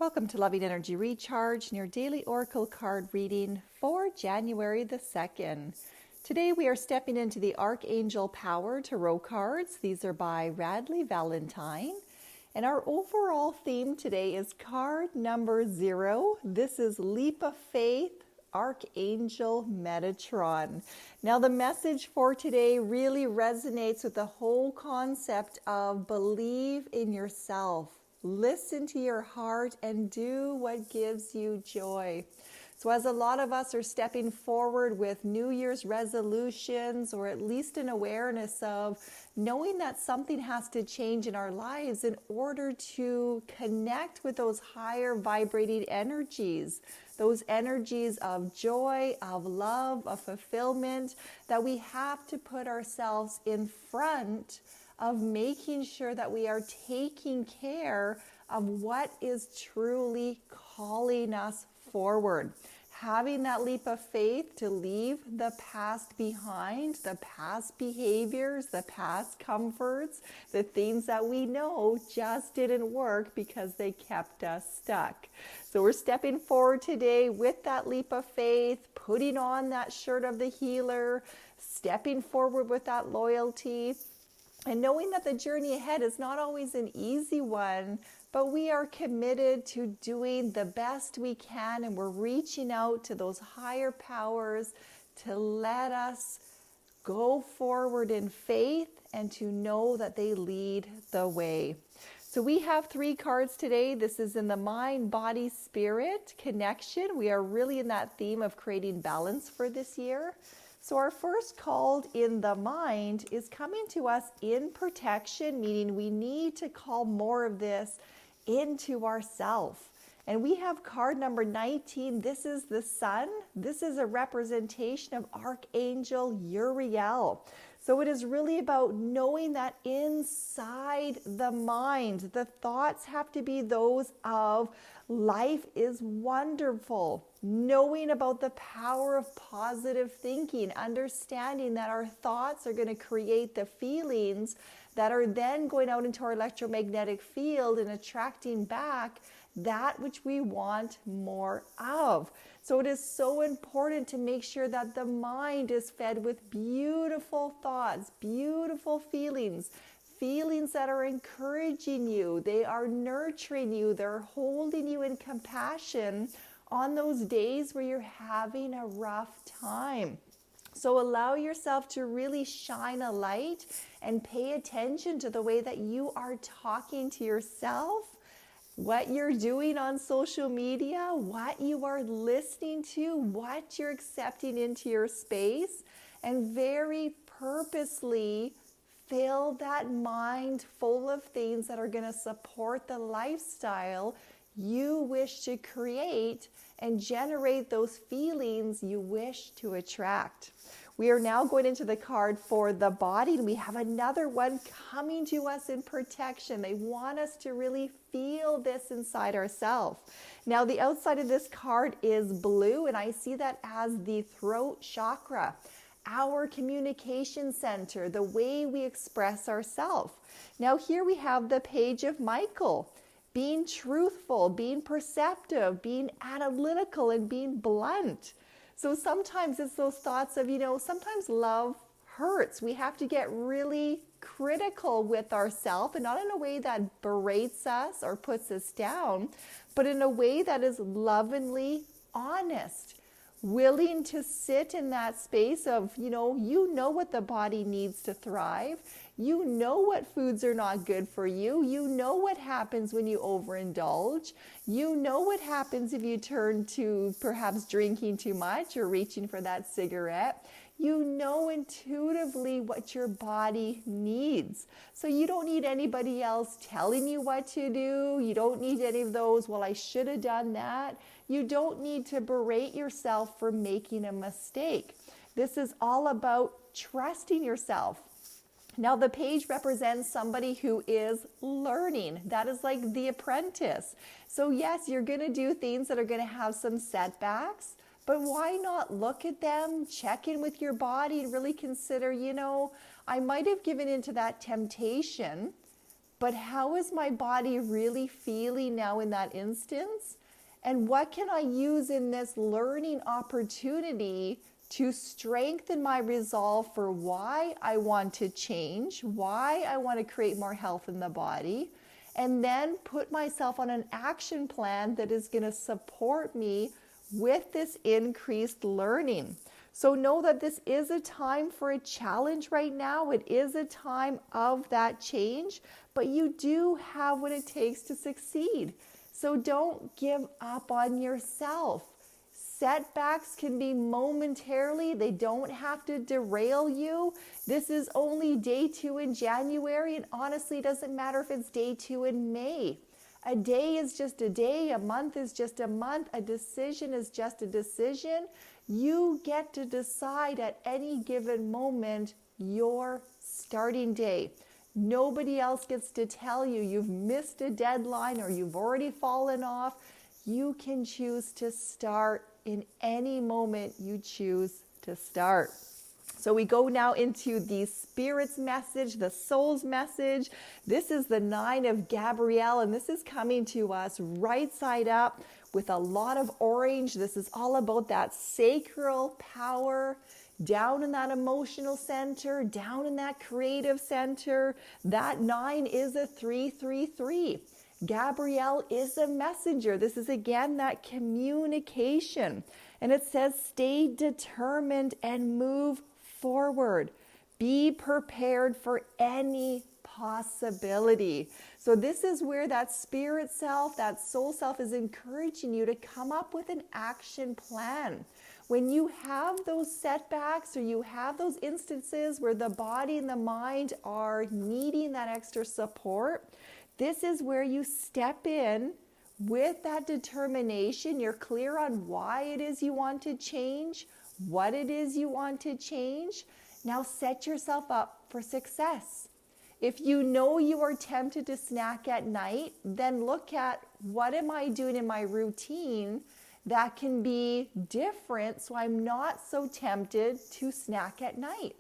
Welcome to Loving Energy Recharge and your daily oracle card reading for January the 2nd. Today we are stepping into the Archangel Power Tarot cards. These are by Radley Valentine. And our overall theme today is card number 0. This is Leap of Faith, Archangel Metatron. Now the message for today really resonates with the whole concept of believe in yourself. Listen to your heart and do what gives you joy. So as a lot of us are stepping forward with New Year's resolutions, or at least an awareness of knowing that something has to change in our lives in order to connect with those higher vibrating energies, those energies of joy, of love, of fulfillment, that we have to put ourselves in front of making sure that we are taking care of what is truly calling us forward. Having that leap of faith to leave the past behind, the past behaviors, the past comforts, the things that we know just didn't work because they kept us stuck. So we're stepping forward today with that leap of faith, putting on that shirt of the healer, stepping forward with that loyalty, and knowing that the journey ahead is not always an easy one, but we are committed to doing the best we can, and we're reaching out to those higher powers to let us go forward in faith and to know that they lead the way. So we have 3 cards today. This is in the mind, body, spirit connection. We are really in that theme of creating balance for this year. So our first called in the mind is coming to us in protection, meaning we need to call more of this into ourself. And we have card number 19. This is the sun. This is a representation of Archangel Uriel. So it is really about knowing that inside the mind, the thoughts have to be those of life is wonderful. Knowing about the power of positive thinking, understanding that our thoughts are going to create the feelings that are then going out into our electromagnetic field and attracting back that which we want more of. So it is so important to make sure that the mind is fed with beautiful thoughts, beautiful feelings, feelings that are encouraging you, they are nurturing you, they're holding you in compassion on those days where you're having a rough time. So allow yourself to really shine a light and pay attention to the way that you are talking to yourself, what you're doing on social media, what you are listening to, what you're accepting into your space, and very purposely fill that mind full of things that are going to support the lifestyle you wish to create and generate those feelings you wish to attract. We are now going into the card for the body, and we have another one coming to us in protection. They want us to really feel this inside ourselves. Now, the outside of this card is blue, and I see that as the throat chakra, our communication center, the way we express ourselves. Now, here we have the page of Michael. Being truthful, being perceptive, being analytical, and being blunt. So sometimes it's those thoughts of, sometimes love hurts. We have to get really critical with ourselves, and not in a way that berates us or puts us down, but in a way that is lovingly honest. Willing to sit in that space of, you know what the body needs to thrive. You know what foods are not good for you. You know what happens when you overindulge. You know what happens if you turn to perhaps drinking too much or reaching for that cigarette. You know intuitively what your body needs. So you don't need anybody else telling you what to do. You don't need any of those, well, I should have done that. You don't need to berate yourself for making a mistake. This is all about trusting yourself. Now, the page represents somebody who is learning. That is like the apprentice. So yes, you're going to do things that are going to have some setbacks, but why not look at them, check in with your body, and really consider, I might have given into that temptation, but how is my body really feeling now in that instance? And what can I use in this learning opportunity to strengthen my resolve for why I want to change, why I want to create more health in the body, and then put myself on an action plan that is going to support me with this increased learning. So know that this is a time for a challenge right now. It is a time of that change, but you do have what it takes to succeed. So don't give up on yourself. Setbacks can be momentarily. They don't have to derail you. This is only day 2 in January, and honestly, it doesn't matter if it's day 2 in May. A day is just a day. A month is just a month. A decision is just a decision. You get to decide at any given moment your starting day. Nobody else gets to tell you you've missed a deadline or you've already fallen off. You can choose to start in any moment you choose to start. So we go now into the Spirit's message, the soul's message. This is the 9 of Gabrielle, and this is coming to us right side up with a lot of orange. This is all about that sacral power, down in that emotional center, down in that creative center. That 9 is a 333. Gabrielle is a messenger. This is again that communication. And it says, stay determined and move forward. Be prepared for any possibility. So this is where that spirit self, that soul self is encouraging you to come up with an action plan. When you have those setbacks or you have those instances where the body and the mind are needing that extra support, this is where you step in with that determination. You're clear on why it is you want to change, what it is you want to change. Now set yourself up for success. If you know you are tempted to snack at night, then look at what am I doing in my routine that can be different so I'm not so tempted to snack at night.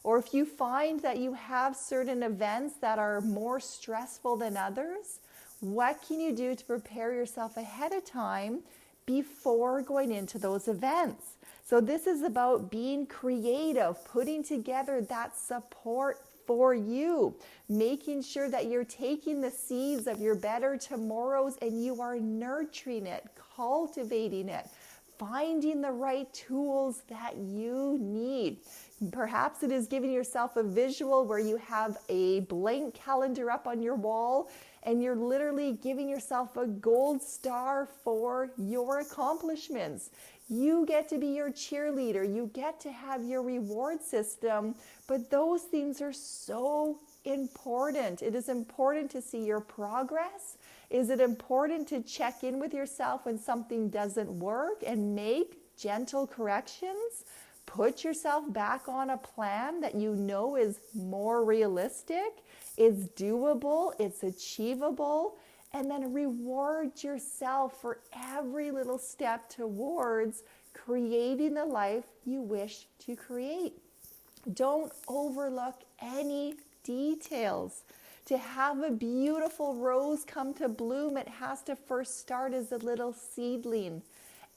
Or if you find that you have certain events that are more stressful than others, what can you do to prepare yourself ahead of time before going into those events? So this is about being creative, putting together that support for you, making sure that you're taking the seeds of your better tomorrows and you are nurturing it, cultivating it, finding the right tools that you need. Perhaps it is giving yourself a visual where you have a blank calendar up on your wall and you're literally giving yourself a gold star for your accomplishments. You get to be your cheerleader. You get to have your reward system, but those things are so important. It is important to see your progress. Is it important to check in with yourself when something doesn't work and make gentle corrections? Put yourself back on a plan that you know is more realistic, it's doable, it's achievable, and then reward yourself for every little step towards creating the life you wish to create. Don't overlook any details. To have a beautiful rose come to bloom, it has to first start as a little seedling.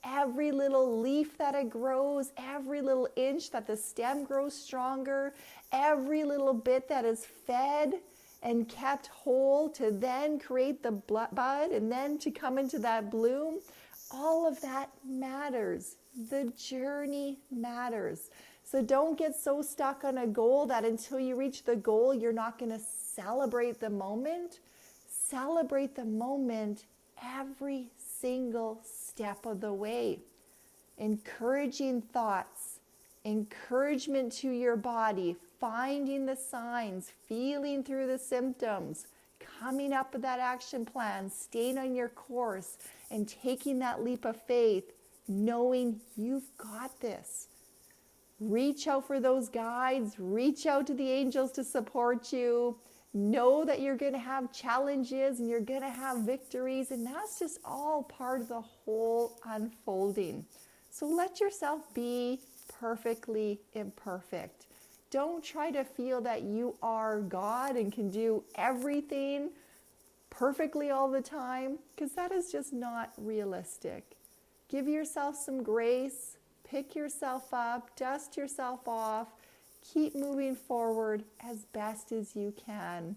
Every little leaf that it grows, every little inch that the stem grows stronger, every little bit that is fed and kept whole to then create the bud and then to come into that bloom, all of that matters. The journey matters. So don't get so stuck on a goal that until you reach the goal, you're not going to celebrate the moment. Celebrate the moment every single step of the way. Encouraging thoughts, encouragement to your body, finding the signs, feeling through the symptoms, coming up with that action plan, staying on your course, and taking that leap of faith, knowing you've got this. Reach out for those guides, reach out to the angels to support you. Know that you're going to have challenges and you're going to have victories, and that's just all part of the whole unfolding. So let yourself be perfectly imperfect. Don't try to feel that you are God and can do everything perfectly all the time, because that is just not realistic. Give yourself some grace, pick yourself up, dust yourself off, keep moving forward as best as you can.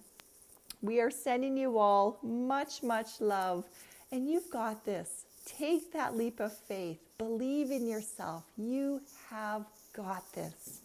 We are sending you all much, much love, and you've got this. Take that leap of faith. Believe in yourself. You have got this.